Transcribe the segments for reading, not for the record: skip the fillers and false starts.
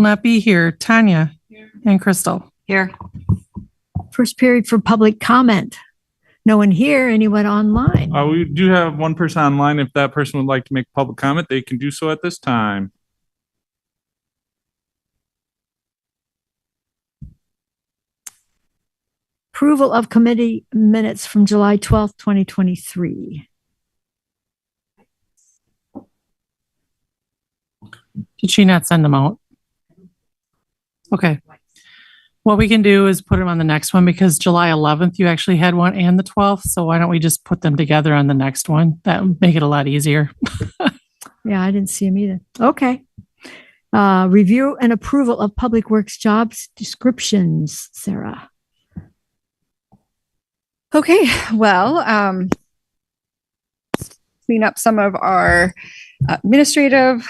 not be here. Tanya and Crystal. Here. First period for public comment. No one here, anyone online? We do have one person online. If that person would like to make public comment, they can do so at this time. Approval of committee minutes from July 12th, 2023. Did she not send them out? Okay. What we can do is put them on the next one because July 11th, you actually had one and the 12th. So why don't we just put them together on the next one? That would make it a lot easier. Yeah, I didn't see them either. Okay. Review and approval of public works jobs descriptions, Sarah. Okay, well, clean up some of our administrative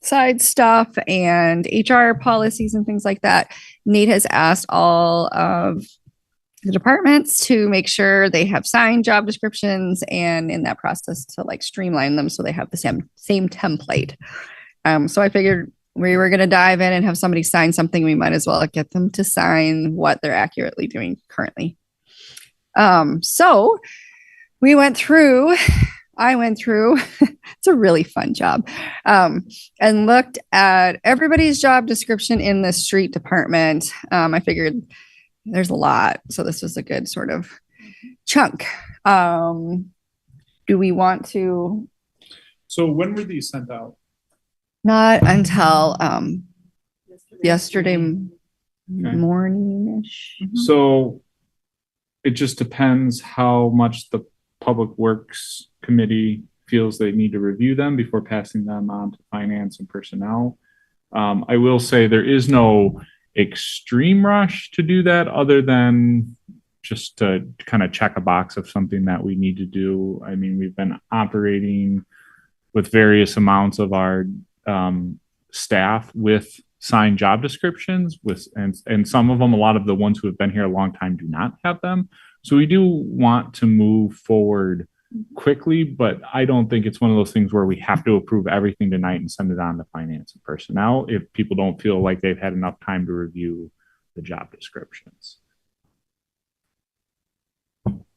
side stuff and HR policies and things like that. Nate has asked all of the departments to make sure they have signed job descriptions and in that process to like streamline them so they have the same template. So I figured we were going to dive in and have somebody sign something. We might as well get them to sign what they're accurately doing currently. So I went through, it's a really fun job, and looked at everybody's job description in the street department. I figured there's a lot, so this was a good sort of chunk. Do we want to? So when were these sent out? Not until yesterday morning-ish. So it just depends how much the Public Works Committee feels they need to review them before passing them on to Finance and Personnel. I will say there is no extreme rush to do that other than just to kind of check a box of something that we need to do. I mean, we've been operating with various amounts of our staff with signed job descriptions and some of them, a lot of the ones who have been here a long time do not have them. So we do want to move forward quickly, but I don't think it's one of those things where we have to approve everything tonight and send it on to Finance and Personnel if people don't feel like they've had enough time to review the job descriptions.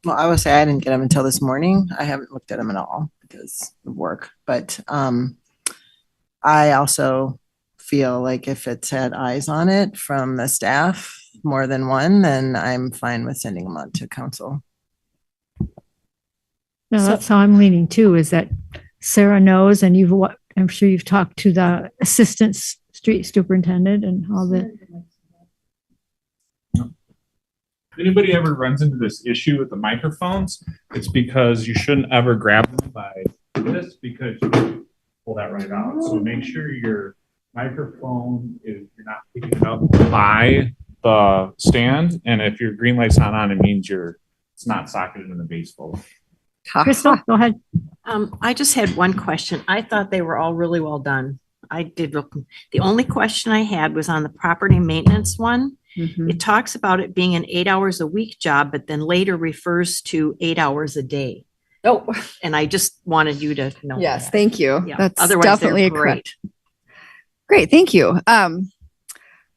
Well, I would say I didn't get them until this morning. I haven't looked at them at all because of work, but I also feel like if it's had eyes on it from the staff, more than one, then I'm fine with sending them on to council. No, that's how I'm leaning too, is that Sarah knows, and I'm sure you've talked to the assistant street superintendent and all that. If anybody ever runs into this issue with the microphones, it's because you shouldn't ever grab them by this because you pull that right out. So make sure your microphone you're not picking it up by the stand, and if your green light's not on, it means it's not socketed in the base fully. Crystal, go ahead. I just had one question. I thought they were all really well done. I did look. The only question I had was on the property maintenance one. Mm-hmm. It talks about it being an 8 hours a week job, but then later refers to 8 hours a day. Oh, and I just wanted you to know. Yes, that. Thank you. Yeah. That's otherwise definitely great. Great, thank you.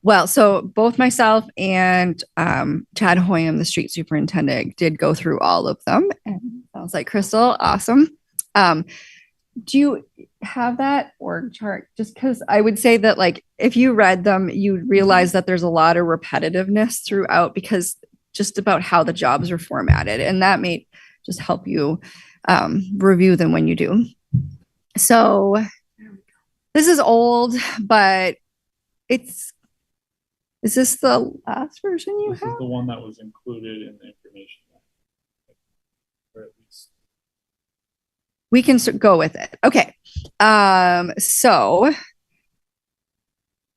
Well, so both myself and Chad Hoyam, the street superintendent, did go through all of them. And sounds like Crystal, awesome. Do you have that org chart? Just because I would say that, like, if you read them, you'd realize that there's a lot of repetitiveness throughout because just about how the jobs are formatted, and that may just help you review them when you do. So this is old, but is this the last version you have? This is the one that was included in the information. Or at least. We can go with it. Okay. So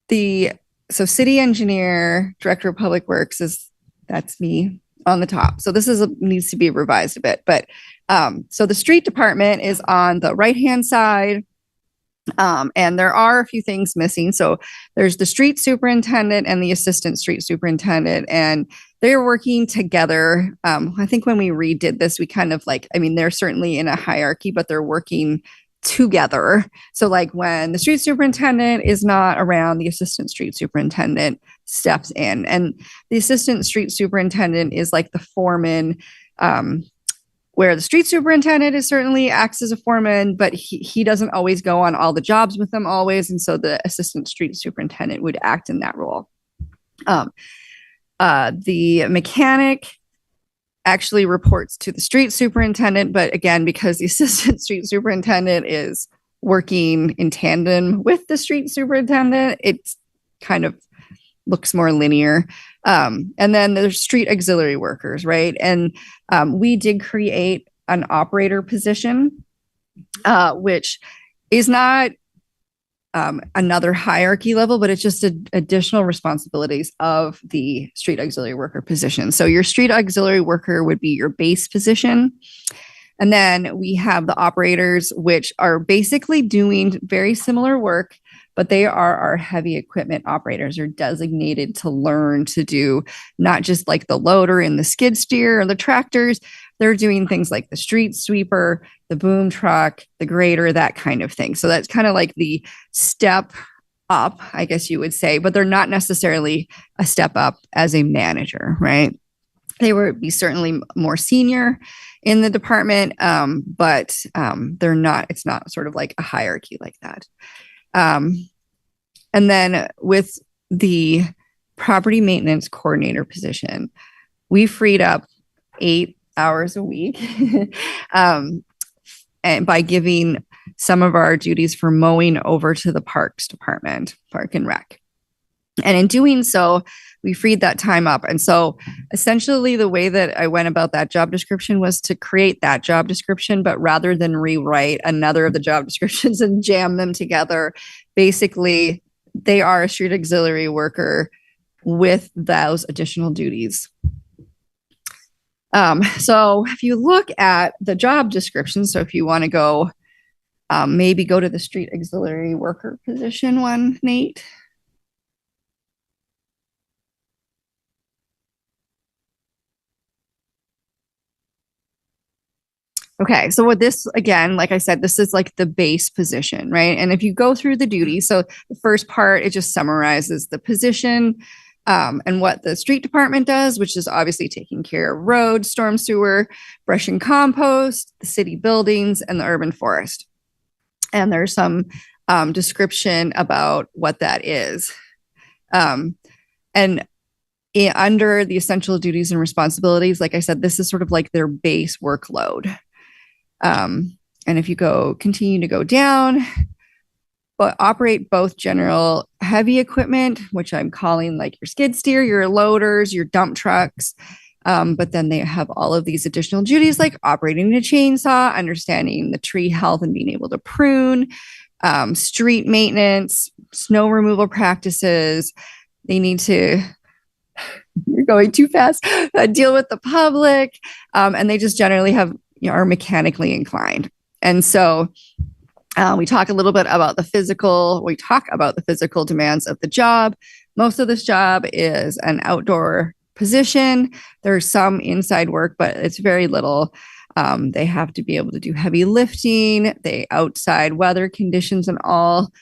city engineer, director of public works that's me on the top. So this needs to be revised a bit, but so the street department is on the right-hand side. And there are a few things missing. So there's the street superintendent and the assistant street superintendent, and they're working together. I think when we redid this, we kind of they're certainly in a hierarchy, but they're working together. So like when the street superintendent is not around, the assistant street superintendent steps in, and the assistant street superintendent is like the foreman, where the street superintendent is certainly acts as a foreman, but he doesn't always go on all the jobs with them always. And so the assistant street superintendent would act in that role. The mechanic actually reports to the street superintendent, but again, because the assistant street superintendent is working in tandem with the street superintendent, it's kind of looks more linear. And then there's street auxiliary workers, right? And we did create an operator position, which is not another hierarchy level, but it's just additional responsibilities of the street auxiliary worker position. So your street auxiliary worker would be your base position. And then we have the operators, which are basically doing very similar work, but they are our heavy equipment operators, are designated to learn to do not just like the loader and the skid steer or the tractors. They're doing things like the street sweeper, the boom truck, the grader, that kind of thing. So that's kind of like the step up, I guess you would say, but they're not necessarily a step up as a manager, right? They would be certainly more senior in the department, but they're not, it's not sort of like a hierarchy like that. And then with the property maintenance coordinator position, we freed up 8 hours a week and by giving some of our duties for mowing over to the parks department, park and rec. And in doing so, we freed that time up. And so essentially the way that I went about that job description was to create that job description, but rather than rewrite another of the job descriptions and jam them together, basically they are a street auxiliary worker with those additional duties. So if you look at the job description, so if you want to go, maybe go to the street auxiliary worker position one, Nate. Okay, so with this, again, like I said, this is like the base position, right? And if you go through the duties, so the first part, it just summarizes the position and what the street department does, which is obviously taking care of roads, storm sewer, brush and compost, the city buildings, and the urban forest. And there's some description about what that is. And under the essential duties and responsibilities, like I said, this is sort of like their base workload. And if you continue to go down, but operate both general heavy equipment, which I'm calling like your skid steer, your loaders, your dump trucks. But then they have all of these additional duties like operating a chainsaw, understanding the tree health and being able to prune, street maintenance, snow removal practices. They need to, you're going too fast, deal with the public. And they just generally are mechanically inclined. And so we talk a little bit about the physical demands of the job. Most of this job is an outdoor position. There's some inside work, but it's very little. They have to be able to do heavy lifting, outside weather conditions and all.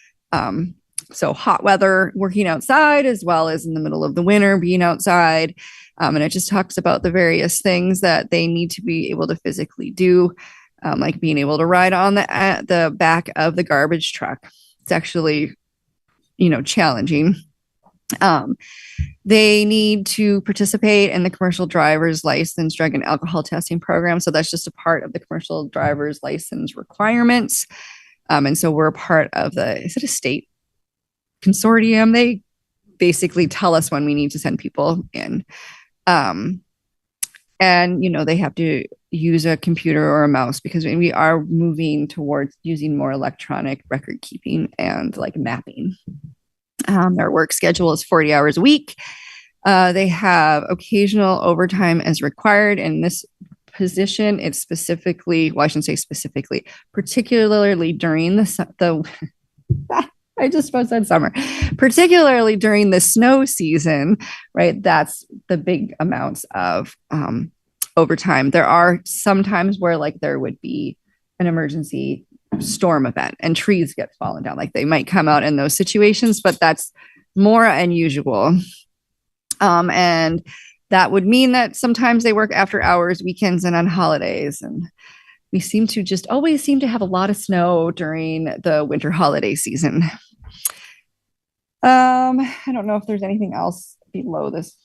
So hot weather, working outside, as well as in the middle of the winter, being outside. And it just talks about the various things that they need to be able to physically do. Like being able to ride on the back of the garbage truck. It's actually, challenging. They need to participate in the commercial driver's license drug and alcohol testing program. So that's just a part of the commercial driver's license requirements. And so we're a part of is it a state consortium? They basically tell us when we need to send people in. And, they have to use a computer or a mouse because we are moving towards using more electronic record keeping and like mapping. Their work schedule is 40 hours a week. They have occasional overtime as required. In this position, it's specifically, well, I shouldn't say specifically, particularly during the I just said summer, particularly during the snow season, right? That's the big amounts of overtime. There are some times where like there would be an emergency storm event and trees get fallen down. Like they might come out in those situations, but that's more unusual. And that would mean that sometimes they work after hours, weekends, and on holidays. And we seem to just always seem to have a lot of snow during the winter holiday season. I don't know if there's anything else below this.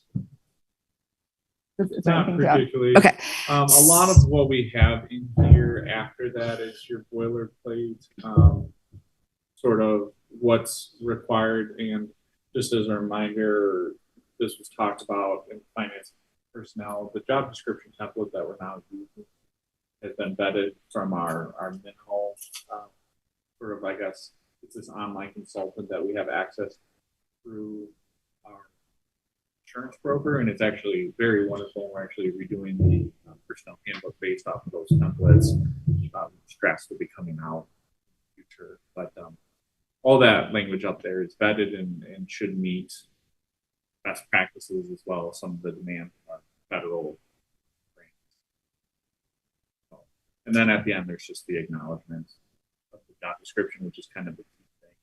Is there Not anything down? particularly. Okay. A lot of what we have in here after that is your boilerplate, sort of what's required. And just as a reminder, this was talked about in finance personnel, the job description template that we're now using has been vetted from our minimal, sort of, I guess, it's this online consultant that we have access through our insurance broker, and it's actually very wonderful. We're actually redoing the personnel handbook based off of those templates. Drafts will be coming out in the future, but all that language up there is vetted and should meet best practices as well as some of the demand from our federal grants. And then at the end, there's just the acknowledgement of the job description, which is kind of the key thing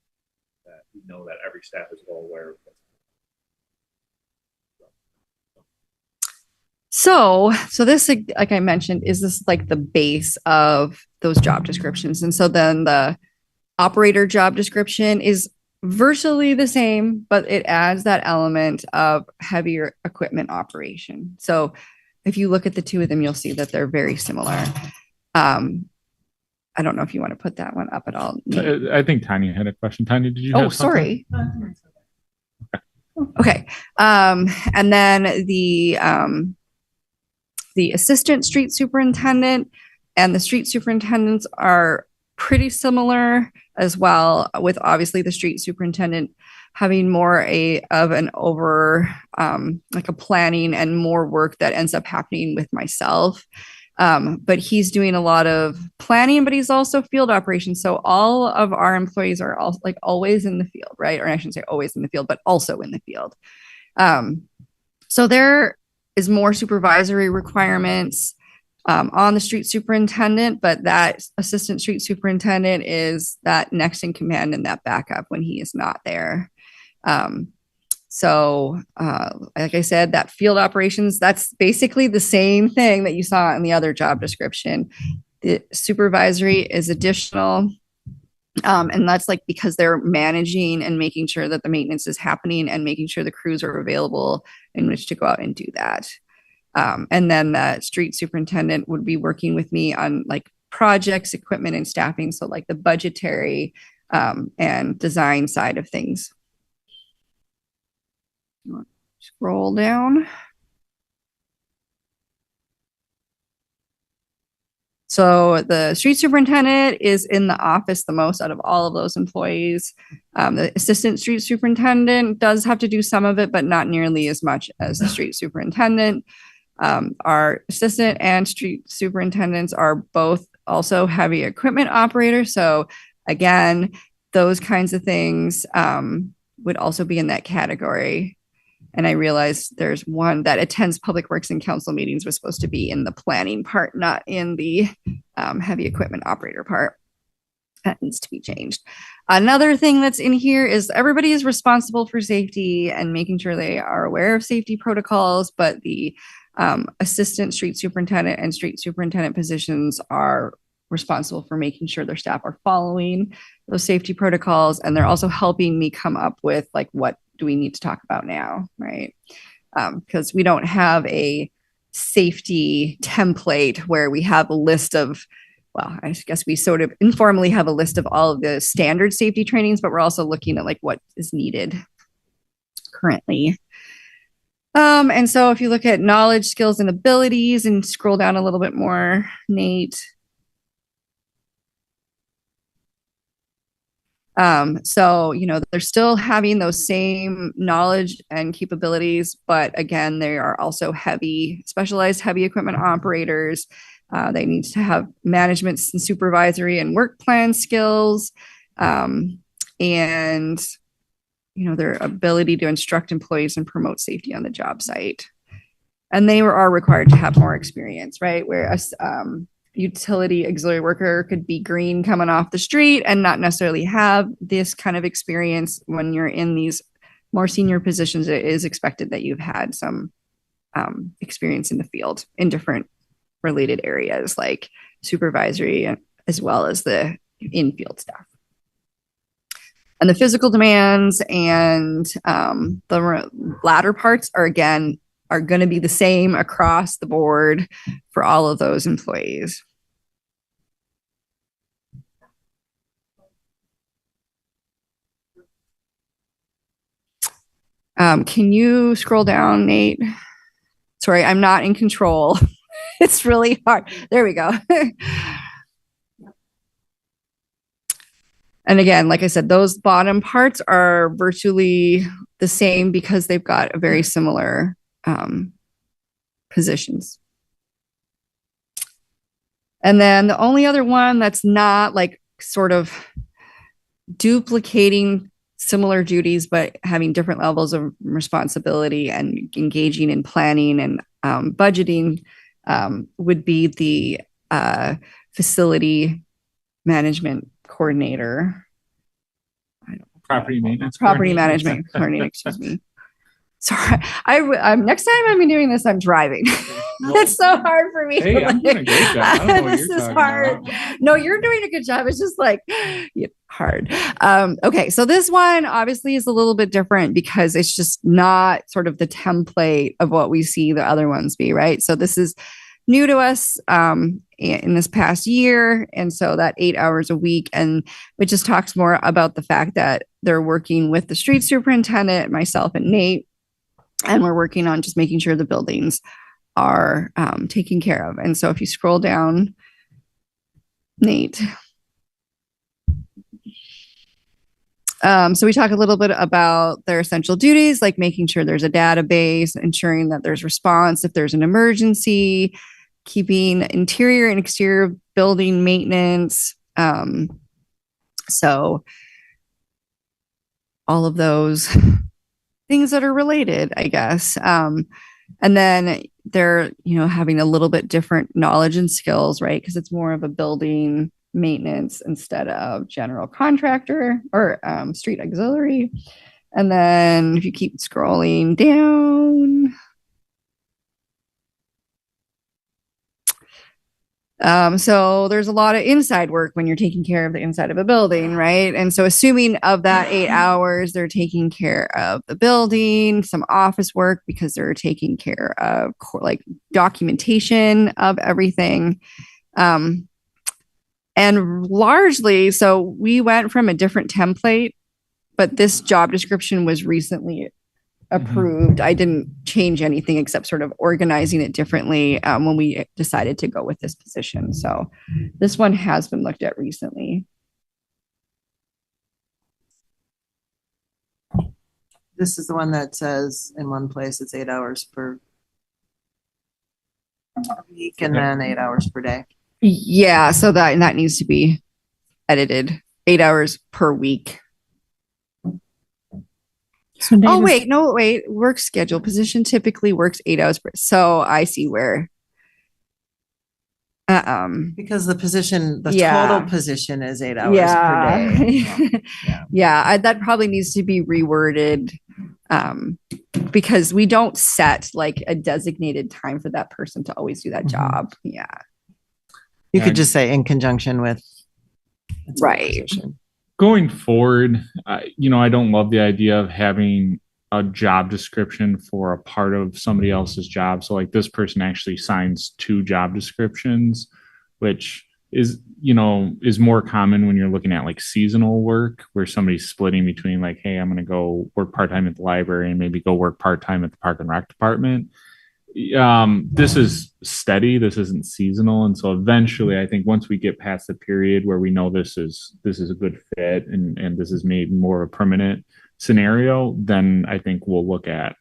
that we know that every staff is well aware of. So this, like I mentioned, is this like the base of those job descriptions. And so then the operator job description is virtually the same, but it adds that element of heavier equipment operation. So if you look at the two of them, you'll see that they're very similar. I don't know if you want to put that one up at all. I think Tanya had a question. Tanya, did you have something? Sorry. Okay. And then the assistant street superintendent and the street superintendents are pretty similar as well, with obviously the street superintendent having more of an over like a planning and more work that ends up happening with myself. But he's doing a lot of planning, but he's also field operations. So all of our employees are all like always in the field, right? Or I shouldn't say always in the field, but also in the field. So there is more supervisory requirements on the street superintendent, but that assistant street superintendent is that next in command and that backup when he is not there. So like I said, that field operations, that's basically the same thing that you saw in the other job description. The supervisory is additional. And that's like because they're managing and making sure that the maintenance is happening and making sure the crews are available in which to go out and do that. And then the street superintendent would be working with me on like projects, equipment, and staffing. So like the budgetary and design side of things. Scroll down. So the street superintendent is in the office the most out of all of those employees. The assistant street superintendent does have to do some of it, but not nearly as much as the street superintendent. Our assistant and street superintendents are both also heavy equipment operators. So again, those kinds of things would also be in that category. And I realized there's one that attends public works and council meetings was supposed to be in the planning part, not in the heavy equipment operator part. That needs to be changed. Another thing that's in here is everybody is responsible for safety and making sure they are aware of safety protocols, but the assistant street superintendent and street superintendent positions are responsible for making sure their staff are following those safety protocols. And they're also helping me come up with like, what do we need to talk about now, right? Because we don't have a safety template where we have a list of, well, I guess we sort of informally have a list of all of the standard safety trainings, but we're also looking at like what is needed currently. And so if you look at knowledge, skills, and abilities and scroll down a little bit more, Nate. So, you know, they're still having those same knowledge and capabilities, but again, they are also specialized heavy equipment operators. They need to have management and supervisory and work plan skills, and, you know, their ability to instruct employees and promote safety on the job site. And they are required to have more experience, right? Whereas utility auxiliary worker could be green coming off the street and not necessarily have this kind of experience. When you're in these more senior positions, it is expected that you've had some experience in the field in different related areas like supervisory as well as the in-field staff. And the physical demands and the latter parts are going to be the same across the board for all of those employees. Can you scroll down, Nate? Sorry, I'm not in control. It's really hard. There we go. And again, like I said, those bottom parts are virtually the same because they've got a very similar positions. And then the only other one that's not like sort of duplicating similar duties, but having different levels of responsibility and engaging in planning and budgeting would be the facility management coordinator. Property maintenance. Property management coordinator, excuse me. Sorry, I'm next time I'm doing this, I'm driving. It's so hard for me. Hey, I'm doing a great job. I don't know what This you're is talking hard. about. No, you're doing a good job. It's just like hard. Okay, so this one obviously is a little bit different because it's just not sort of the template of what we see the other ones be, right? So this is new to us in this past year. And so that 8 hours a week, and it just talks more about the fact that they're working with the street superintendent, myself and Nate, and we're working on just making sure the buildings are taken care of. And so if you scroll down, Nate. So we talk a little bit about their essential duties, like making sure there's a database, ensuring that there's response if there's an emergency, keeping interior and exterior building maintenance. So all of those things that are related, I guess. And then they're, having a little bit different knowledge and skills, right? Because it's more of a building maintenance instead of general contractor or street auxiliary. And then if you keep scrolling down, so there's a lot of inside work when you're taking care of the inside of a building, right? And so assuming of that 8 hours, they're taking care of the building, some office work because they're taking care of like documentation of everything. And largely, so we went from a different template, but this job description was recently approved. I didn't change anything except sort of organizing it differently when we decided to go with this position. So this one has been looked at recently. This is the one that says in one place it's 8 hours per week and then 8 hours per day. Yeah, so that needs to be edited. 8 hours per week. So Oh, wait, no, wait. Work schedule position typically works 8 hours per. So I see where. Because the position, the Yeah. total position is 8 hours per day. Yeah, that probably needs to be reworded because we don't set like a designated time for that person to always do that job. Yeah. You could just say in conjunction with. Right. Position. Going forward, I don't love the idea of having a job description for a part of somebody else's job. So like this person actually signs 2 job descriptions, which is more common when you're looking at like seasonal work where somebody's splitting between like, hey, I'm going to go work part-time at the library and maybe go work part-time at the park and rec department. This is steady. This isn't seasonal. And so eventually I think once we get past the period where we know this is a good fit and this is maybe more of a permanent scenario, then I think we'll look at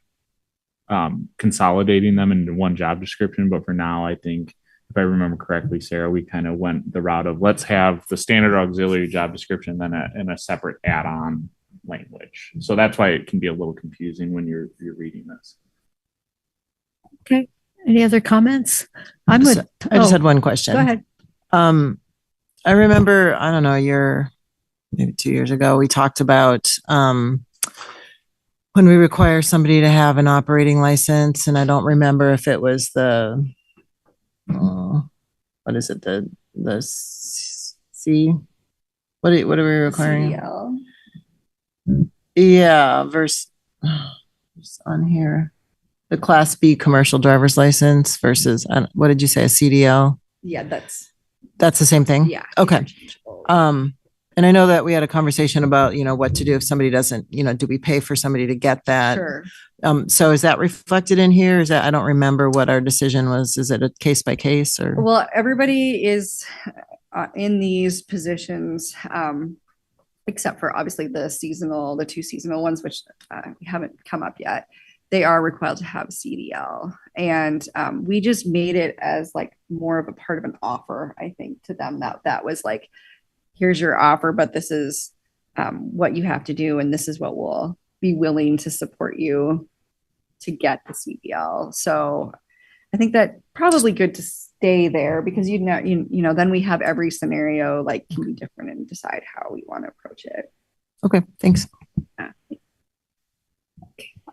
consolidating them into one job description. But for now, I think if I remember correctly, Sarah, we kind of went the route of let's have the standard auxiliary job description then and a separate add-on language. So that's why it can be a little confusing when you're reading this. Okay. Any other comments? I just had one question. Go ahead. I remember, I don't know, maybe 2 years ago, we talked about, when we require somebody to have an operating license, and I don't remember if it was what is it, the C, what are we requiring? CDL. Yeah, versus on here, the Class B commercial driver's license versus, what did you say, a CDL? Yeah, that's That's the same thing? yeah. Okay. interchangeable. And I know that we had a conversation about, what to do if somebody doesn't, do we pay for somebody to get that? Sure. So is that reflected in here? I don't remember what our decision was. Is it a case by case or? Well, everybody is in these positions, except for obviously the two seasonal ones, which we haven't come up yet. They are required to have CDL, and we just made it as like more of a part of an offer. I think to them that was like, here's your offer, but this is what you have to do, and this is what we'll be willing to support you to get the CDL. So I think that probably good to stay there because then we have every scenario like can be different and decide how we want to approach it. Okay, thanks.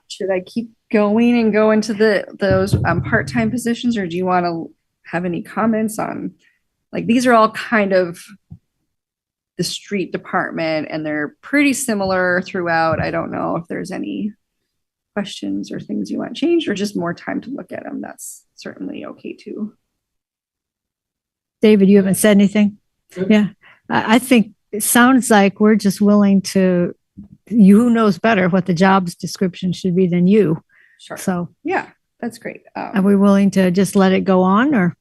Should I keep going and go into those part-time positions, or do you want to have any comments on, like, these are all kind of the street department and they're pretty similar throughout. I don't know if there's any questions or things you want changed or just more time to look at them. That's certainly okay too. David, you haven't said anything? Yeah. I think it sounds like we're just willing to, who knows better what the jobs description should be than you. Sure. So yeah, that's great. are we willing to just let it go on or?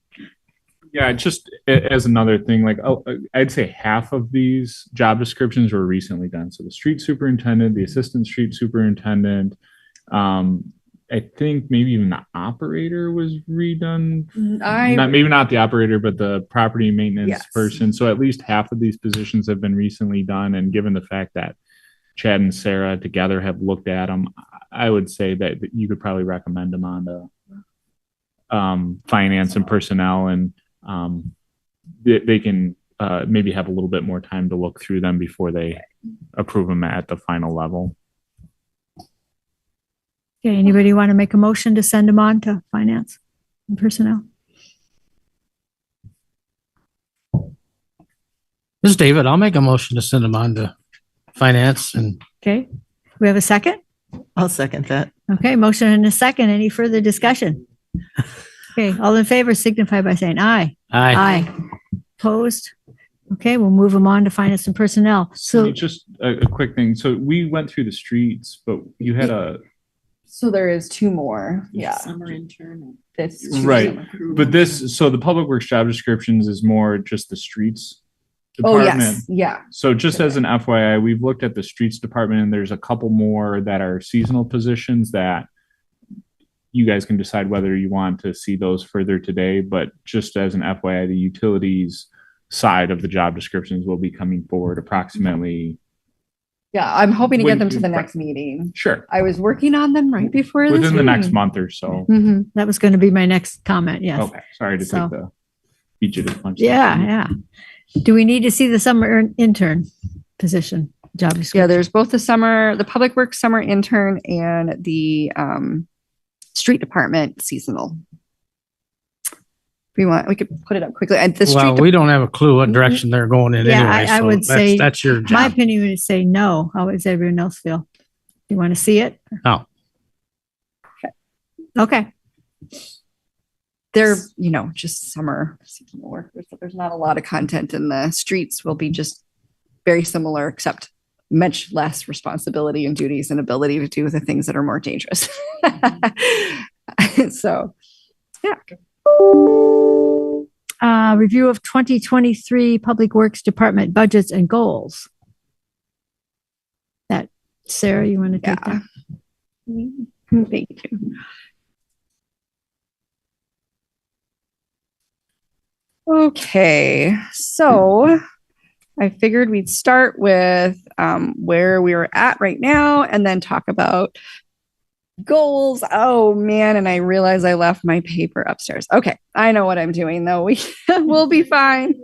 Yeah, just as another thing, like I'd say half of these job descriptions were recently done. So the street superintendent, the assistant street superintendent, I think maybe even the operator was redone. Maybe not the operator, but the property maintenance person. So at least half of these positions have been recently done. And given the fact that Chad and Sarah together have looked at them, I would say that you could probably recommend them on to finance and personnel, and they can maybe have a little bit more time to look through them before they approve them at the final level. Okay, anybody want to make a motion to send them on to finance and personnel? This is David. I'll make a motion to send them on to finance and. Okay, we have a second? I'll second that. Okay, motion and a second. Any further discussion? Okay, all in favor signify by saying aye. Aye. Opposed? Okay, we'll move them on to finance and personnel. So just a quick thing. So we went through the streets, but you had so there is two more. Yeah. Summer intern. This right. But so the public works job descriptions is more just the streets department. Oh, yes. Yeah. So just as an FYI, we've looked at the streets department and there's a couple more that are seasonal positions that you guys can decide whether you want to see those further today. But just as an FYI, the utilities side of the job descriptions will be coming forward approximately. Yeah, I'm hoping to get them to the next meeting. Sure. I was working on them right before this within the next meeting. month or so. Mhm, that was going to be my next comment. Yes. Okay. Sorry to take the beat you to the punch. Yeah. Do we need to see the summer intern position job description? Yeah, there's both the public works summer intern and the street department seasonal. We could put it up quickly. And We don't have a clue what direction they're going in Yeah, anyway. I would say that's your job. My opinion would say no. How does everyone else feel? Do you want to see it? No. Okay. They're, just summer seasonal work. There's not a lot of content in the streets. Will be just very similar, except much less responsibility and duties and ability to do the things that are more dangerous. So, yeah. Review of 2023 Public Works Department budgets and goals. Sarah, you want to take that? Thank you. Okay, so I figured we'd start with where we were at right now and then talk about Goals. Oh man. And I realized I left my paper upstairs. Okay. I know what I'm doing though. We'll be fine.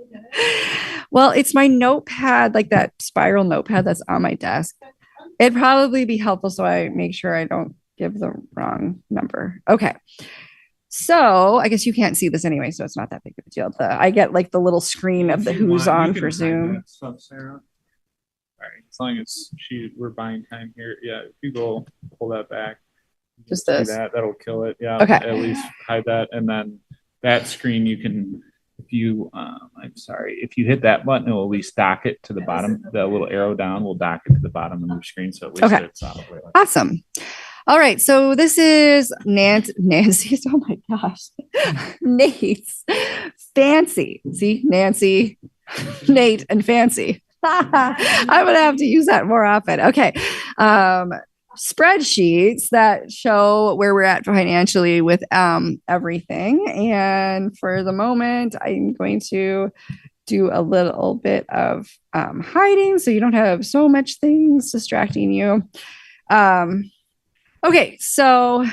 Well, it's my notepad, like that spiral notepad that's on my desk. It'd probably be helpful so I make sure I don't give the wrong number. Okay. So I guess you can't see this anyway, so it's not that big of a deal. I get like the little screen of the who's on for Zoom. Stuff, Sarah. All right, as long as we're buying time here. Yeah, if you go pull that back, Just do this. that'll kill it. Yeah, Okay. At least hide that, and then that screen you can. If you, I'm sorry, if you hit that button, it will at least dock it to the bottom. The little arrow down will dock it to the bottom of your screen, so at least Okay. it's on the way. Awesome. All right. So this is Nancy's. Oh my gosh. Nate's fancy. See, Nancy, Nate, and fancy. I'm going to have to use that more often. Okay. Spreadsheets that show where we're at financially with everything. And for the moment, I'm going to do a little bit of hiding so you don't have so much things distracting you. Okay, so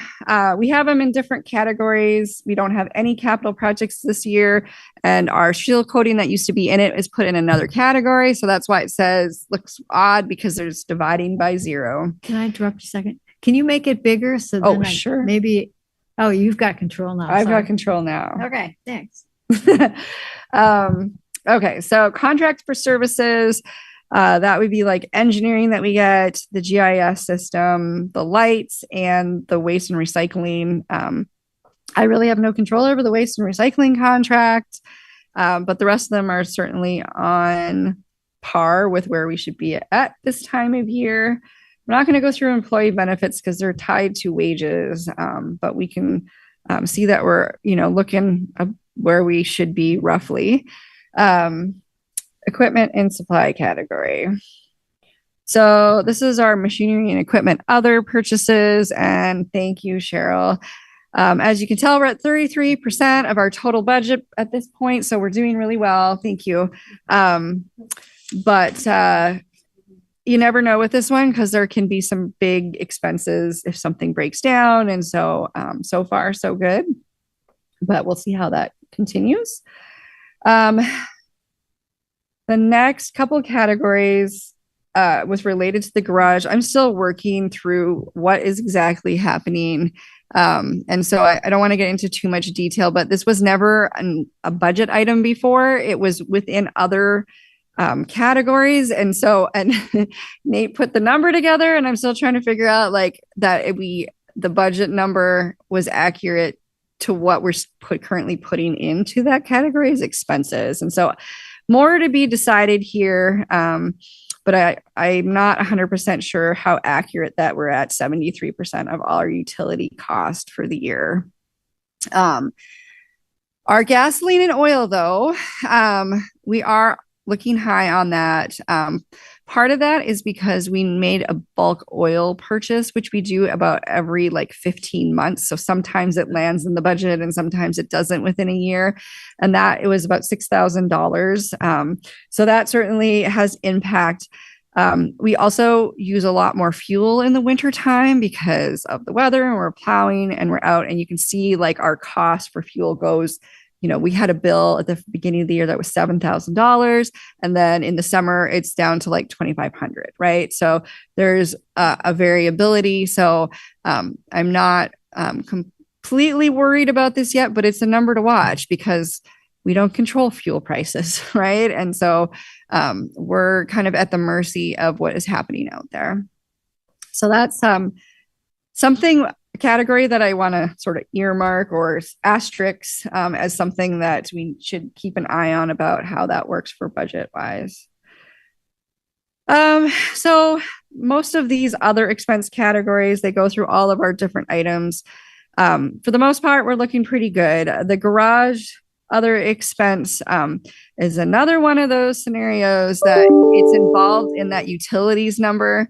we have them in different categories. We don't have any capital projects this year, and our shield coating that used to be in it is put in another category. So that's why it says looks odd because there's dividing by 0. Can I interrupt you a second? Can you make it bigger? So Oh, then sure. Maybe, oh, you've got control now. I've Sorry. got control now. Okay, thanks. Okay, so contracts for services. That would be like engineering that we get, the GIS system, the lights, and the waste and recycling. I really have no control over the waste and recycling contract, but the rest of them are certainly on par with where we should be at this time of year. We're not going to go through employee benefits because they're tied to wages, but we can see that we're, looking where we should be roughly. Equipment and supply category. So this is our machinery and equipment other purchases, and thank you, Cheryl. As you can tell, we're at 33% of our total budget at this point, so we're doing really well. Thank you. But you never know with this one because there can be some big expenses if something breaks down, and so so far so good. But we'll see how that continues. The next couple of categories was related to the garage. I'm still working through what is exactly happening. And so I don't want to get into too much detail, but this was never a budget item before. It was within other categories. And so, and Nate put the number together, and I'm still trying to figure out like that the budget number was accurate to what we're currently putting into that category as expenses. And so more to be decided here, but I'm not 100% sure how accurate that we're at 73% of all our utility cost for the year. Our gasoline and oil, though, we are looking high on that. Part of that is because we made a bulk oil purchase, which we do about every like 15 months. So sometimes it lands in the budget and sometimes it doesn't within a year. And that it was about $6,000. So that certainly has impact. We also use a lot more fuel in the wintertime because of the weather, and we're plowing and we're out, and you can see like our cost for fuel goes. We had a bill at the beginning of the year that was $7,000. And then in the summer, it's down to like $2,500, right? So there's a variability. So I'm not completely worried about this yet, but it's a number to watch because we don't control fuel prices, right? And so we're kind of at the mercy of what is happening out there. So that's a category that I want to sort of earmark or asterisk as something that we should keep an eye on about how that works for budget wise. So most of these other expense categories, they go through all of our different items. For the most part, we're looking pretty good. The garage other expense is another one of those scenarios that it's involved in that utilities number.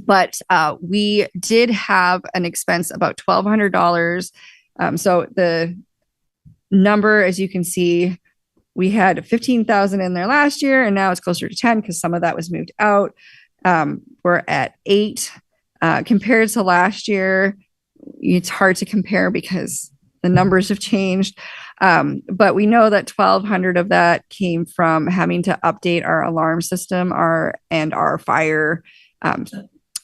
But we did have an expense about $1,200. So the number, as you can see, we had 15,000 in there last year, and now it's closer to 10 because some of that was moved out. We're at 8. Compared to last year, it's hard to compare because the numbers have changed. But we know that 1,200 of that came from having to update our alarm system, and our fire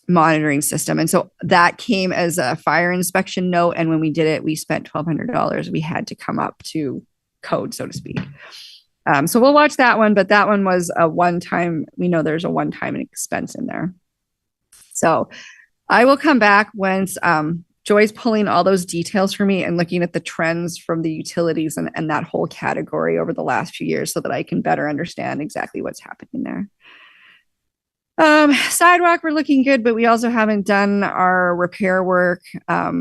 monitoring system. And so that came as a fire inspection note. And when we did it, we spent $1,200. We had to come up to code, so to speak. So we'll watch that one, but that one was a one-time. We know there's a one-time expense in there. So I will come back once Joy's pulling all those details for me and looking at the trends from the utilities and that whole category over the last few years so that I can better understand exactly what's happening there. Sidewalk, we're looking good, but we also haven't done our repair work.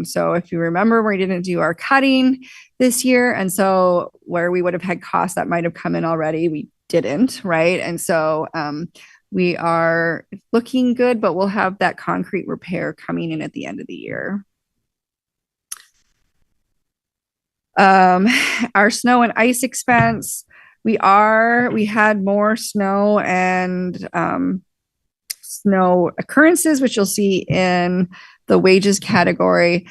So if you remember, we didn't do our cutting this year. And so where we would have had costs that might have come in already, we didn't, right? And so we are looking good, but we'll have that concrete repair coming in at the end of the year. Our snow and ice expense, we had more snow and snow occurrences, which you'll see in the wages category.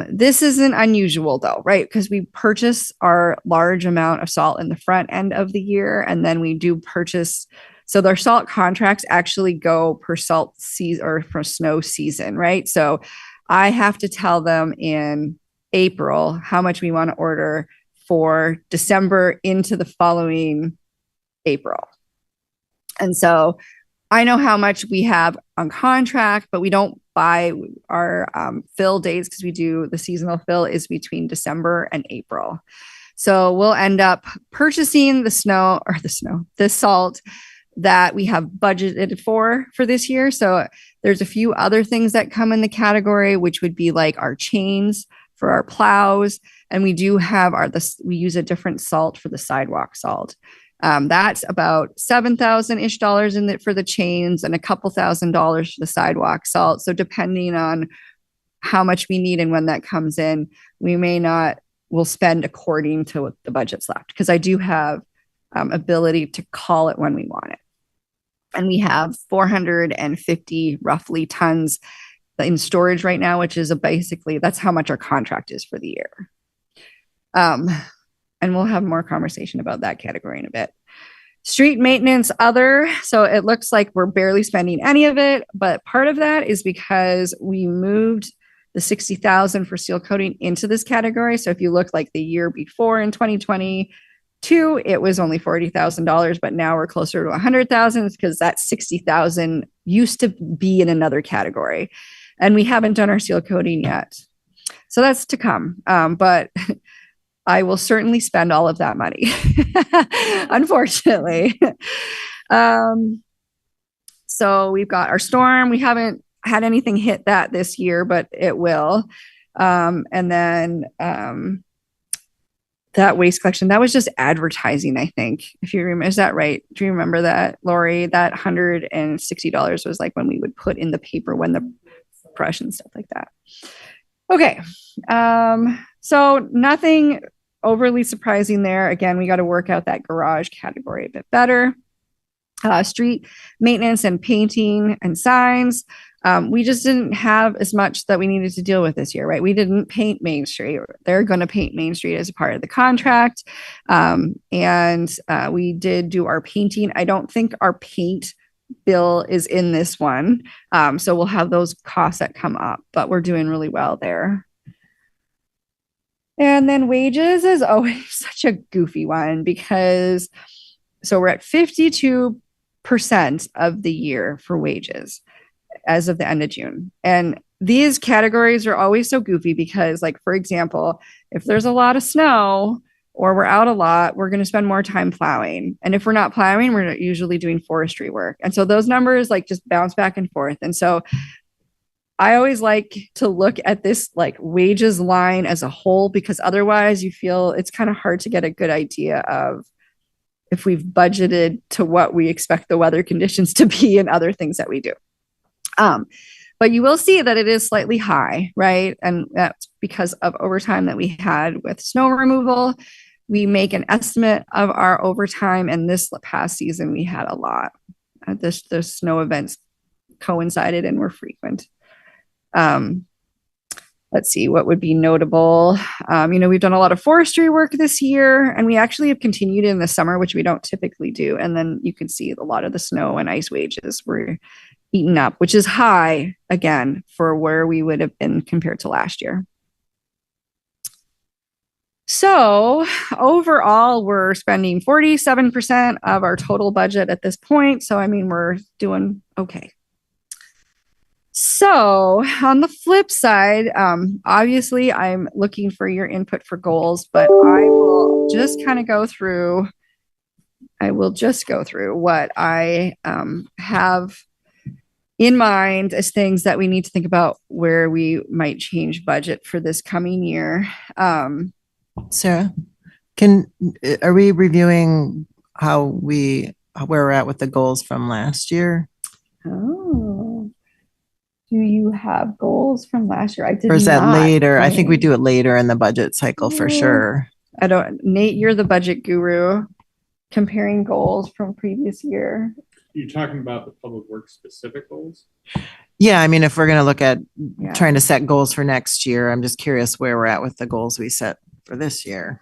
This isn't unusual though, right? Because we purchase our large amount of salt in the front end of the year, and then we do purchase. So their salt contracts actually go per salt season or for snow season, right? So I have to tell them in April how much we want to order for December into the following April. And so I know how much we have on contract, but we don't buy our fill dates because we do the seasonal fill is between December and April. So we'll end up purchasing the salt that we have budgeted for this year. So there's a few other things that come in the category, which would be like our chains for our plows. And we do have we use a different salt for the sidewalk salt. That's about $7,000-ish for the chains and a couple $1,000s for the sidewalk salt. So depending on how much we need and when that comes in, we'll spend according to what the budget's left. Because I do have ability to call it when we want it. And we have 450 roughly tons in storage right now, which is that's how much our contract is for the year. And we'll have more conversation about that category in a bit. Street maintenance, other. So it looks like we're barely spending any of it, but part of that is because we moved the $60,000 for seal coating into this category. So if you look like the year before in 2022, it was only $40,000, but now we're closer to $100,000 because that $60,000 used to be in another category. And we haven't done our seal coating yet. So that's to come. But I will certainly spend all of that money, unfortunately. So we've got our storm. We haven't had anything hit that this year, but it will. And then that waste collection, that was just advertising, I think. If you remember, is that right? Do you remember that, Lori? That $160 was like when we would put in the paper when the brush and stuff like that. Okay. So nothing overly surprising there. Again, we got to work out that garage category a bit better. Street maintenance and painting and signs. We just didn't have as much that we needed to deal with this year, right? We didn't paint Main Street. They're going to paint Main Street as a part of the contract. And we did do our painting. I don't think our paint bill is in this one. So we'll have those costs that come up, but we're doing really well there. And then wages is always such a goofy one because so we're at 52% of the year for wages as of the end of June. And these categories are always so goofy because, like, for example, if there's a lot of snow or we're out a lot, we're going to spend more time plowing. And if we're not plowing, we're usually doing forestry work. And so those numbers like just bounce back and forth. And so I always like to look at this like wages line as a whole, because otherwise you feel it's kind of hard to get a good idea of if we've budgeted to what we expect the weather conditions to be and other things that we do. But you will see that it is slightly high, right? And that's because of overtime that we had with snow removal. We make an estimate of our overtime, and this past season we had a lot. The snow events coincided and were frequent. Let's see what would be notable. We've done a lot of forestry work this year, and we actually have continued in the summer, which we don't typically do. And then you can see a lot of the snow and ice wages were eaten up, which is high again for where we would have been compared to last year. So overall, we're spending 47% of our total budget at this point. So, I mean, we're doing okay. So on the flip side, obviously I'm looking for your input for goals, but I will just kind of go through what I have in mind as things that we need to think about where we might change budget for this coming year. Sarah, are we reviewing where we're at with the goals from last year? Oh. Do you have goals from last year? I did. Or is that not later? I think we think. do it later in the budget cycle for sure. I don't, Nate, you're the budget guru. Comparing goals from previous year. You're talking about the public works specific goals? Yeah, I mean, if we're going to look at Yeah. trying to set goals for next year, I'm just curious where we're at with the goals we set for this year.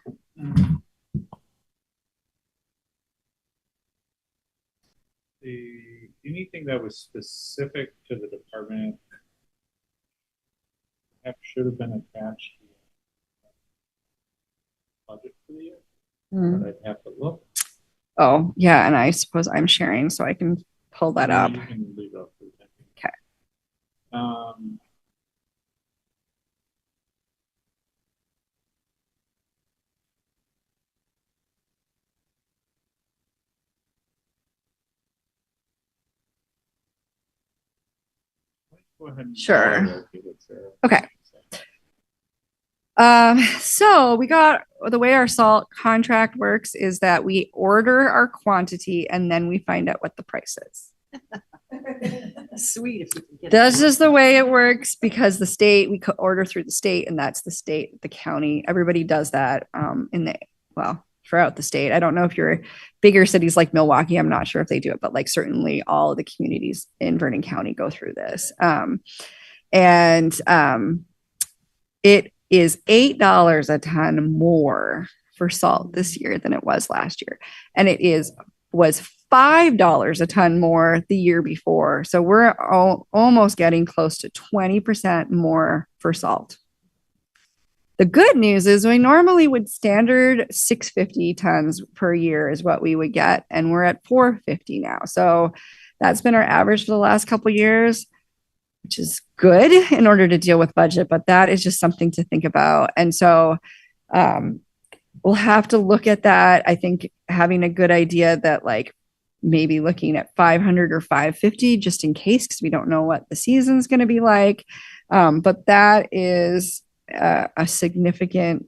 Anything that was specific to the department should have been attached to the budget for the year. But I'd have to look. Oh, yeah, and I suppose I'm sharing, so I can pull that up. You can leave it up for a second. Okay. Go ahead and Sure. locate it, Sarah. Okay. So we got the way our salt contract works is that we order our quantity and then we find out what the price is. Sweet if you can get This is the way it works because the state, we order through the state, and that's the state, the county. Everybody does that throughout the state. I don't know if you're bigger cities like Milwaukee, I'm not sure if they do it, but like certainly all of the communities in Vernon County go through this. It is $8 a ton more for salt this year than it was last year. And was $5 a ton more the year before. So we're almost getting close to 20% more for salt. The good news is we normally would standard 650 tons per year is what we would get. And we're at 450 now. So that's been our average for the last couple of years, which is good in order to deal with budget, but that is just something to think about. And so we'll have to look at that. I think having a good idea that like maybe looking at 500 or 550 just in case, because we don't know what the season's going to be like. But that is a significant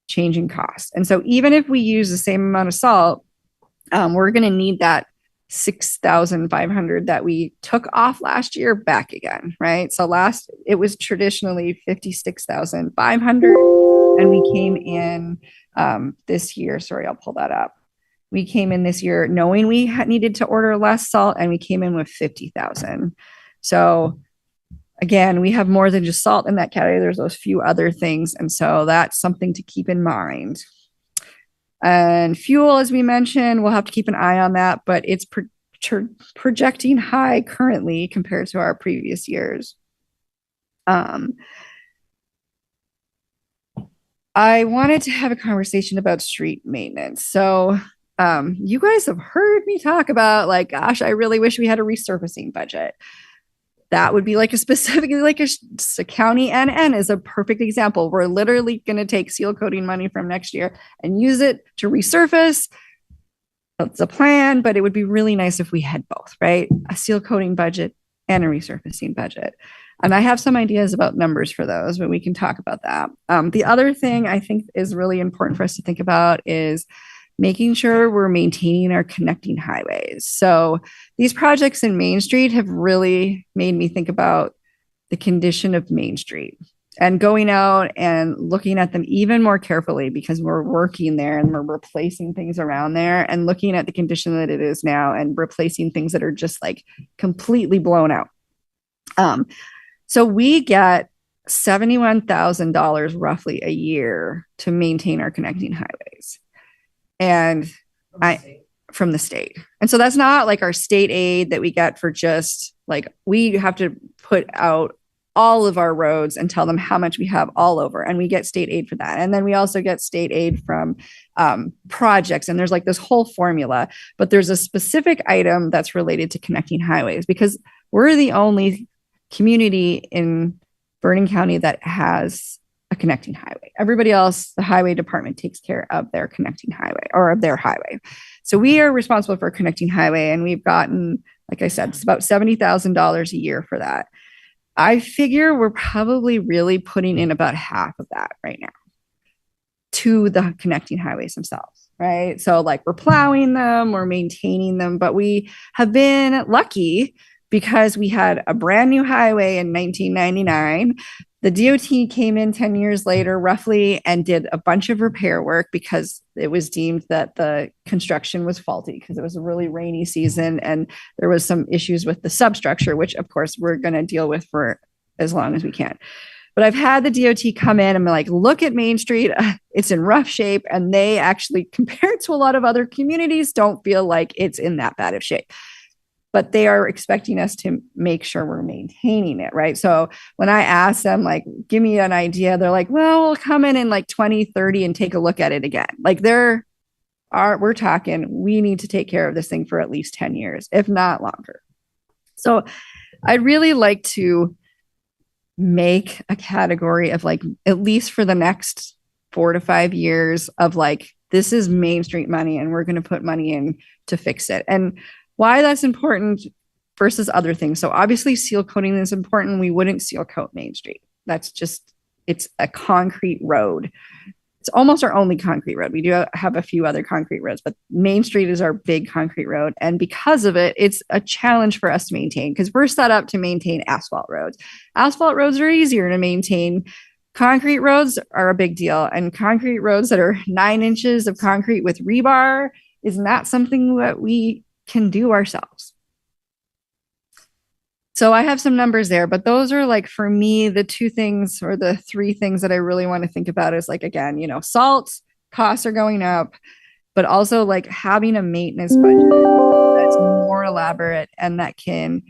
change in cost. And so even if we use the same amount of salt, we're going to need that 6,500 that we took off last year back again, right? So it was traditionally 56,500 and we came in this year, sorry, I'll pull that up. We came in this year knowing we needed to order less salt and we came in with 50,000. So again, we have more than just salt in that category. There's those few other things. And so that's something to keep in mind. And fuel, as we mentioned, we'll have to keep an eye on that, but it's projecting high currently compared to our previous years. I wanted to have a conversation about street maintenance. So you guys have heard me talk about like, gosh, I really wish we had a resurfacing budget. That would be like specifically like a county NN is a perfect example. We're literally going to take seal coating money from next year and use it to resurface. That's a plan, but it would be really nice if we had both, right? A seal coating budget and a resurfacing budget. And I have some ideas about numbers for those, but we can talk about that. The other thing I think is really important for us to think about is making sure we're maintaining our connecting highways. So these projects in Main Street have really made me think about the condition of Main Street and going out and looking at them even more carefully because we're working there and we're replacing things around there and looking at the condition that it is now and replacing things that are just like completely blown out. So we get $71,000 roughly a year to maintain our connecting highways. And from the state. And so that's not like our state aid that we get for just like, we have to put out all of our roads and tell them how much we have all over. And we get state aid for that. And then we also get state aid from projects. And there's like this whole formula, but there's a specific item that's related to connecting highways because we're the only community in Vernon County that has a connecting highway. Everybody else, the highway department takes care of their connecting highway or of their highway. So we are responsible for a connecting highway, and we've gotten, like I said, it's about $70,000 a year for that. I figure we're probably really putting in about half of that right now to the connecting highways themselves, right? So like we're plowing them, we're maintaining them, but we have been lucky because we had a brand new highway in 1999. The DOT came in 10 years later, roughly, and did a bunch of repair work because it was deemed that the construction was faulty because it was a really rainy season and there was some issues with the substructure, which of course we're going to deal with for as long as we can. But I've had the DOT come in and be like, look at Main Street. It's in rough shape. And they actually, compared to a lot of other communities, don't feel like it's in that bad of shape. But they are expecting us to make sure we're maintaining it, right? So when I ask them, like, give me an idea, they're like, well, we'll come in like 2030 and take a look at it again. Like we're talking, we need to take care of this thing for at least 10 years, if not longer. So I'd really like to make a category of like, at least for the next 4 to 5 years of like, this is Main Street money and we're going to put money in to fix it. And why that's important versus other things. So obviously seal coating is important. We wouldn't seal coat Main Street. That's just, it's a concrete road. It's almost our only concrete road. We do have a few other concrete roads, but Main Street is our big concrete road. And because of it, it's a challenge for us to maintain because we're set up to maintain asphalt roads. Asphalt roads are easier to maintain. Concrete roads are a big deal. And concrete roads that are 9 inches of concrete with rebar is not something that we can do ourselves. So I have some numbers there, but those are like, for me, the 2 things or the 3 things that I really want to think about is like, again, salt costs are going up, but also like having a maintenance budget that's more elaborate and that can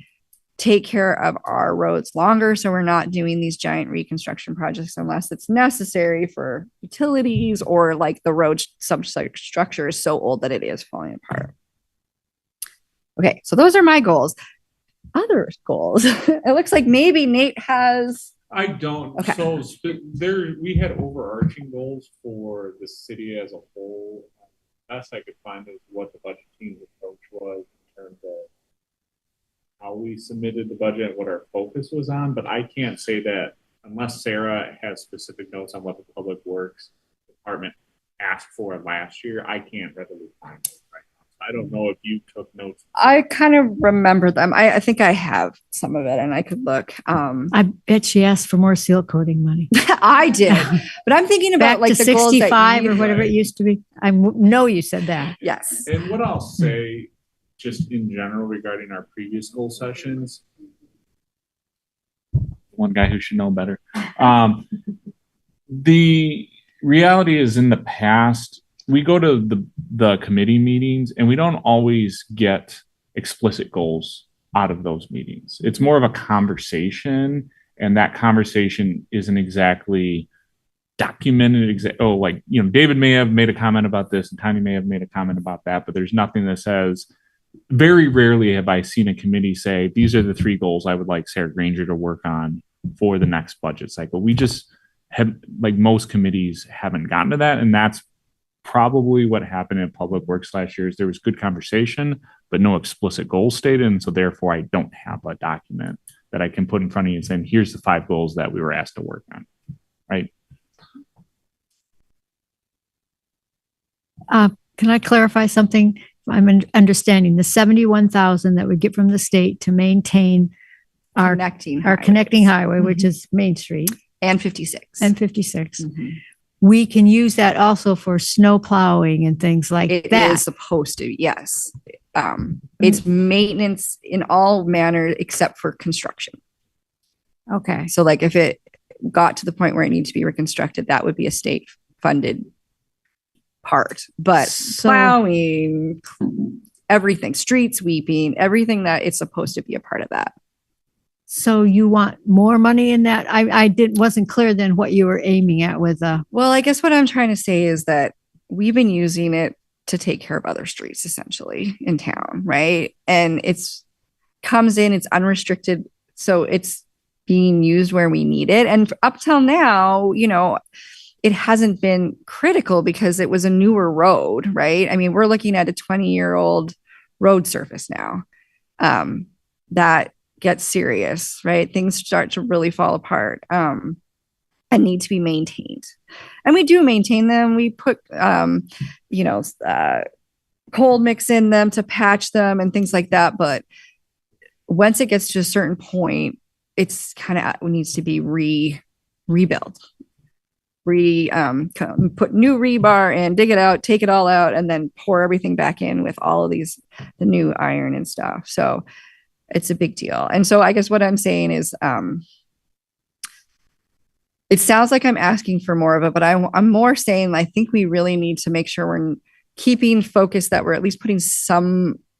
take care of our roads longer. So we're not doing these giant reconstruction projects unless it's necessary for utilities or like the road substructure is so old that it is falling apart. Okay, so those are my goals. Other goals. It looks like maybe Nate has. I don't. Okay. So we had overarching goals for the city as a whole. Best I could find is what the budget team's approach was in terms of how we submitted the budget, what our focus was on. But I can't say that unless Sarah has specific notes on what the Public Works Department asked for last year. I can't readily find it right now. I don't know if you took notes. I kind of remember them. I think I have some of it and I could look. I bet she asked for more seal coating money. I did, but I'm thinking about Back like to the goals 65 or that whatever it used to be. I know you said that. Yes. And what I'll say, just in general regarding our previous goal sessions, one guy who should know better. The reality is in the past, we go to the committee meetings and we don't always get explicit goals out of those meetings. It's more of a conversation, and that conversation isn't exactly documented. David may have made a comment about this and Tanya may have made a comment about that, but there's nothing that says, very rarely have I seen a committee say, these are the 3 goals I would like Sarah Granger to work on for the next budget cycle. We just have, like most committees, haven't gotten to that, and that's probably what happened in Public Works last year. Is there was good conversation, but no explicit goals stated, and so therefore I don't have a document that I can put in front of you and saying, here's the 5 goals that we were asked to work on. Right? Can I clarify something? I'm understanding the 71,000 that we get from the state to maintain our connecting highway, which is Main Street and 56 and 56. We can use that also for snow plowing and things like that. It is supposed to, yes. It's maintenance in all manners except for construction. Okay. So like if it got to the point where it needs to be reconstructed, that would be a state funded part. But plowing, everything, street sweeping, everything that it's supposed to be a part of that. So you want more money in that? I wasn't clear then what you were aiming at with Well, I guess what I'm trying to say is that we've been using it to take care of other streets essentially in town, right? And it's comes in, it's unrestricted, so it's being used where we need it. And up till now, you know, it hasn't been critical because it was a newer road, right? I mean, we're looking at a 20-year-old road surface now. That gets serious, right? Things start to really fall apart and need to be maintained. And we do maintain them. We put, cold mix in them to patch them and things like that. But once it gets to a certain point, it's kind of needs to be rebuilt. Put new rebar and dig it out, take it all out, and then pour everything back in with all of the new iron and stuff. So it's a big deal. And so I guess what I'm saying is, it sounds like I'm asking for more of it, but I'm more saying I think we really need to make sure we're keeping focus, that we're at least putting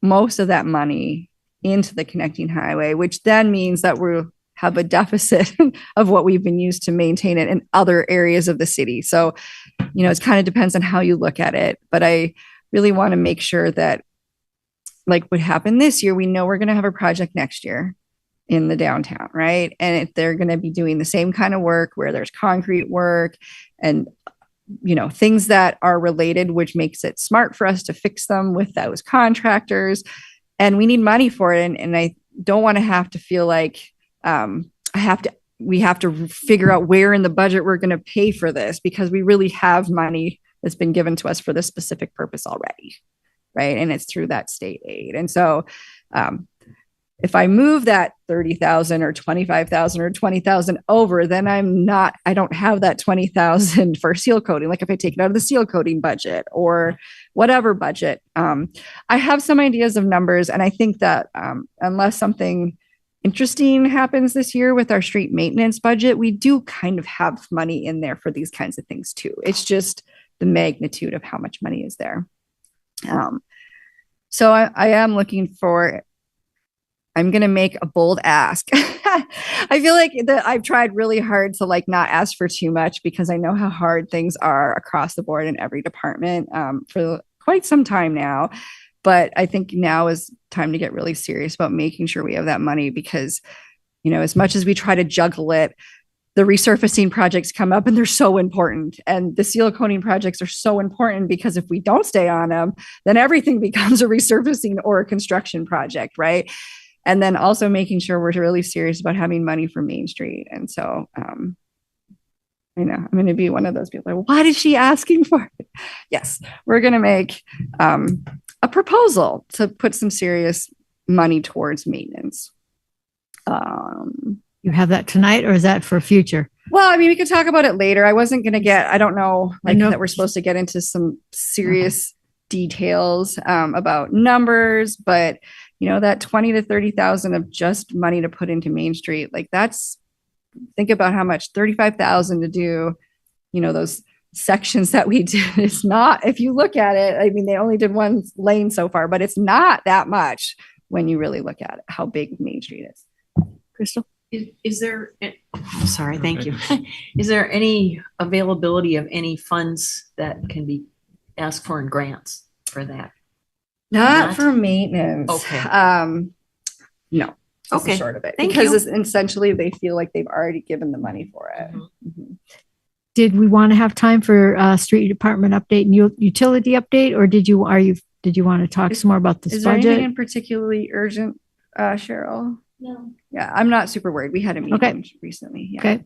most of that money into the connecting highway, which then means that we'll have a deficit of what we've been used to maintain it in other areas of the city. So, you know, it kind of depends on how you look at it, but I really want to make sure that, like what happened this year, we know we're going to have a project next year in the downtown, right? And if they're going to be doing the same kind of work where there's concrete work and, you know, things that are related, which makes it smart for us to fix them with those contractors. And we need money for it. And I don't want to have to feel like we have to figure out where in the budget we're going to pay for this, because we really have money that's been given to us for this specific purpose already. Right. And it's through that state aid. And so if I move that 30,000 or 25,000 or 20,000 over, then I don't have that 20,000 for seal coating. Like if I take it out of the seal coating budget or whatever budget, I have some ideas of numbers. And I think that unless something interesting happens this year with our street maintenance budget, we do kind of have money in there for these kinds of things too. It's just the magnitude of how much money is there. So I am looking for, I'm going to make a bold ask. I feel like that I've tried really hard to like not ask for too much, because I know how hard things are across the board in every department for quite some time now. But I think now is time to get really serious about making sure we have that money, because, you know, as much as we try to juggle it, the resurfacing projects come up and they're so important. And the seal coating projects are so important, because if we don't stay on them, then everything becomes a resurfacing or a construction project, right? And then also making sure we're really serious about having money for Main Street. And so, I know I'm going to be one of those people like, what is she asking for? Yes, we're going to make a proposal to put some serious money towards maintenance. You have that tonight, or is that for future? Well, I mean, we could talk about it later. I wasn't going to I don't know, that we're supposed to get into some serious details about numbers, but you know, that 20 to 30,000 of just money to put into Main Street, like think about how much 35,000 to do, you know, those sections that we did. It's not, if you look at it, I mean, they only did one lane so far, but it's not that much when you really look at it, how big Main Street is. Crystal? Is there, sorry, thank you. Is there any availability of any funds that can be asked for in grants for that? Not for maintenance. Okay. No. That's the short of it. Because essentially they feel like they've already given the money for it. Mm-hmm. Did we want to have time for street department update and utility update, or did you want to talk some more about this budget? Is there anything in particularly urgent, Cheryl? No. Yeah, I'm not super worried. We had a meeting recently. Yeah. Okay.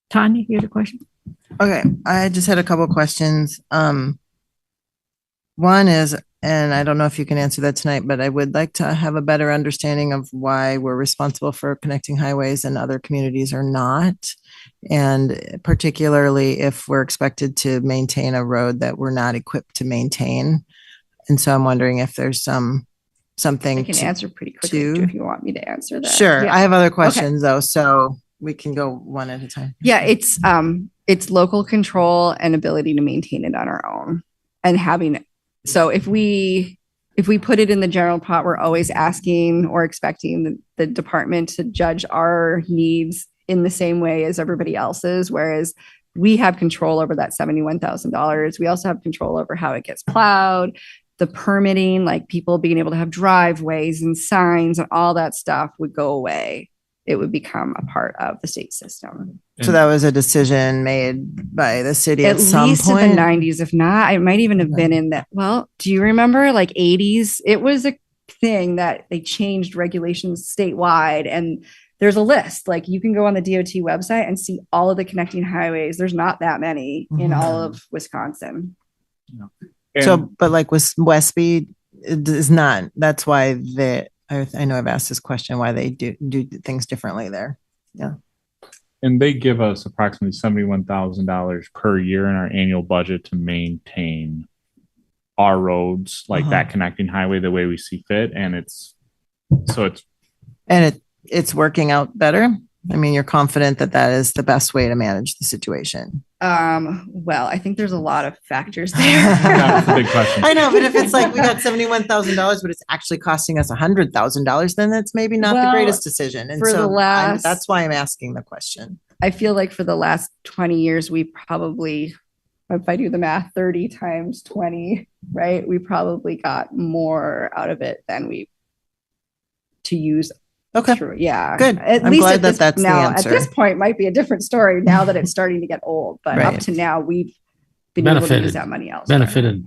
Tanya, you had a question? Okay, I just had a couple of questions. One is, and I don't know if you can answer that tonight, but I would like to have a better understanding of why we're responsible for connecting highways and other communities are not. And particularly if we're expected to maintain a road that we're not equipped to maintain. And so I'm wondering if there's some something I can to- answer pretty quickly to- too, if you want me to answer that. Sure. Yeah. I have other questions though, so we can go one at a time. Yeah, it's local control and ability to maintain it on our own and having, so if we put it in the general pot, we're always asking or expecting the department to judge our needs in the same way as everybody else's, whereas we have control over that $71,000. We also have control over how it gets plowed, the permitting, like people being able to have driveways and signs and all that stuff would go away. It would become a part of the state system. So that was a decision made by the city At at some least in point. the 90s, if not, it might even have been in that. Well, do you remember like 80s? It was a thing that they changed regulations statewide, and there's a list. Like you can go on the DOT website and see all of the connecting highways. There's not that many in all of Wisconsin. So, but like with Westby, it is not. That's why I know I've asked this question, why they do things differently there. Yeah. And they give us approximately $71,000 per year in our annual budget to maintain our roads, like that connecting highway, the way we see fit. And it's working out better. I mean, you're confident that that is the best way to manage the situation. Well, I think there's a lot of factors there. That's a big question. I know, but if it's like we got $71,000, but it's actually costing us $100,000, then that's maybe not the greatest decision. And for so the last- that's why I'm asking the question. I feel like for the last 20 years, we probably, if I do the math, 30 times 20, right? We probably got more out of it than we to use. Okay. True. Yeah. Good. At I'm least glad at this, that's the now, answer. At this point might be a different story now that it's starting to get old, but up Right. to now we've been able to Benefited. use that money elsewhere. Benefited.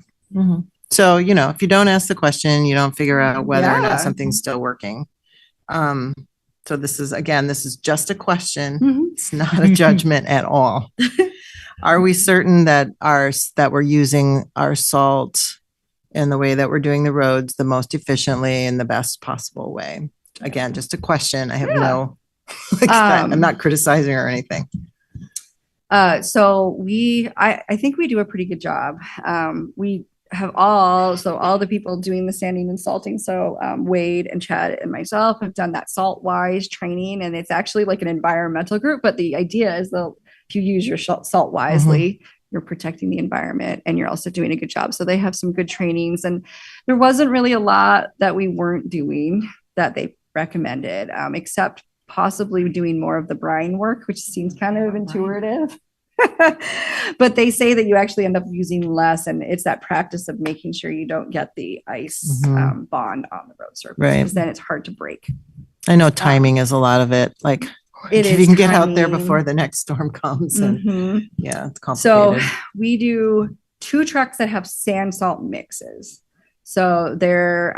So, if you don't ask the question, you don't figure out whether or Yeah. not something's still working. So this is just a question. Mhm. It's not a judgment at all. Are we certain that we're using our salt in the way that we're doing the roads the most efficiently in the best possible way? Again, just a question. I have no, I'm not criticizing or anything. So I think we do a pretty good job. We have all the people doing the sanding and salting. So Wade and Chad and myself have done that salt wise training, and it's actually like an environmental group. But the idea is that if you use your salt wisely, you're protecting the environment and you're also doing a good job. So they have some good trainings, and there wasn't really a lot that we weren't doing that they recommended, except possibly doing more of the brine work, which seems kind of intuitive. But they say that you actually end up using less, and it's that practice of making sure you don't get the ice bond on the road surface, Right. because then it's hard to break. I know timing is a lot of it. Like It if is you can get out there timing. before the next storm comes, and Mhm. yeah, it's So complicated. we do 2 trucks that have sand salt mixes. So they're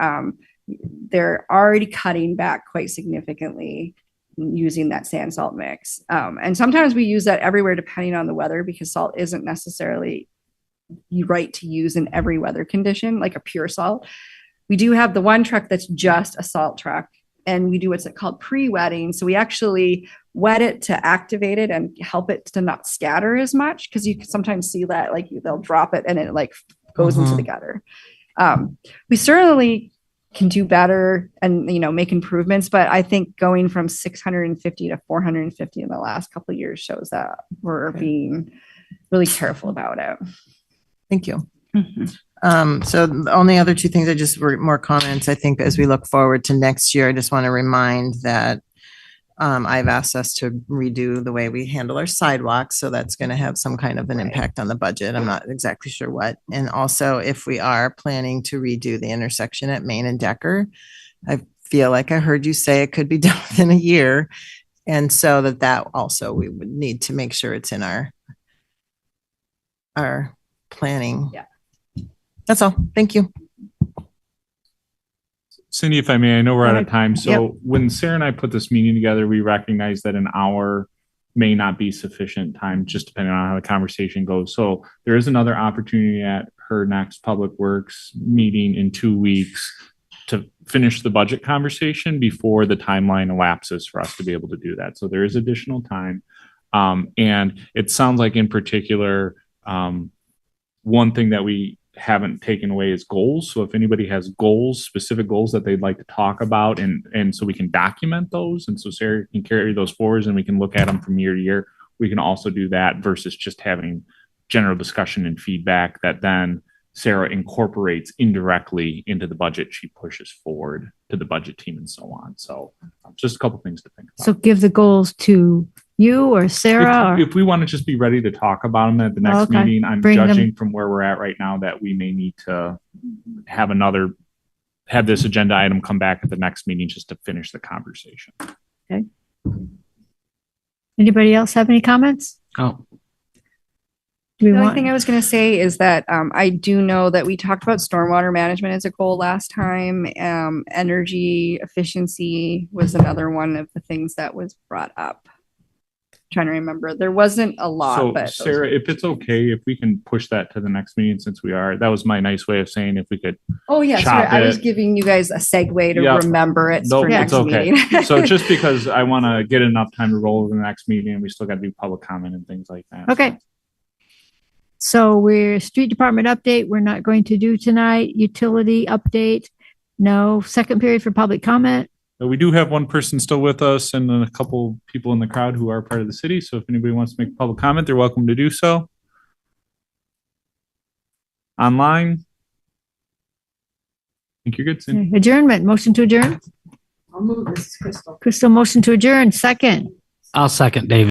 already cutting back quite significantly using that sand salt mix. And sometimes we use that everywhere depending on the weather, because salt isn't necessarily right to use in every weather condition, like a pure salt. We do have the one truck that's just a salt truck, and we do what's called pre-wetting. So we actually wet it to activate it and help it to not scatter as much, because you can sometimes see that like they'll drop it and it like goes into the gutter. We certainly can do better and make improvements, but I think going from 650 to 450 in the last couple of years shows that we're being really careful about it. Thank you. So the only other 2 things, I just were more comments. I think as we look forward to next year, I just want to remind that I've asked us to redo the way we handle our sidewalks. So that's going to have some kind of an impact on the budget. I'm not exactly sure what. And also if we are planning to redo the intersection at Main and Decker, I feel like I heard you say it could be done within a year. And so that also we would need to make sure it's in our planning. Yeah. That's all. Thank you. Cindy, if I may, I know we're out of time. So Yep. when Sarah and I put this meeting together, we recognize that an hour may not be sufficient time, just depending on how the conversation goes. So there is another opportunity at her next Public Works meeting in 2 weeks to finish the budget conversation before the timeline elapses for us to be able to do that. So there is additional time. And it sounds like in particular, one thing that we haven't taken away as goals. So if anybody has goals, specific goals that they'd like to talk about, and so we can document those, and so Sarah can carry those forwards and we can look at them from year to year. We can also do that versus just having general discussion and feedback that then Sarah incorporates indirectly into the budget she pushes forward to the budget team and so on. So just a couple things to think about. So give the goals to you or Sarah, or If we want to just be ready to talk about them at the next Okay. meeting, I'm Bring them- judging from where we're at right now that we may need to have this agenda item come back at the next meeting just to finish the conversation. anybody else have any comments? Oh, Do we The only want, thing I was going to say is that I do know that we talked about stormwater management as a goal last time. Energy efficiency was another one of the things that was brought up. Trying to remember, there wasn't a lot, So but those Sarah, were- if it's okay, if we can push that to the next meeting, since that was my nice way of saying if we could. oh yeah, sorry, chop I was it. giving you guys a segue to Yep. remember it Nope, for it's next okay. meeting. So just because I want to get enough time to roll over the next meeting, and we still got to do public comment and things like that. okay. So we're street department update. We're not going to do tonight. Utility update. No. Second period for public comment. We do have one person still with us and then a couple people in the crowd who are part of the city. So if anybody wants to make a public comment, they're welcome to do so. Online. I think you're good, Cindy. Adjournment. Motion to adjourn. I'll move this, Crystal. Crystal, motion to adjourn. Second. I'll second David.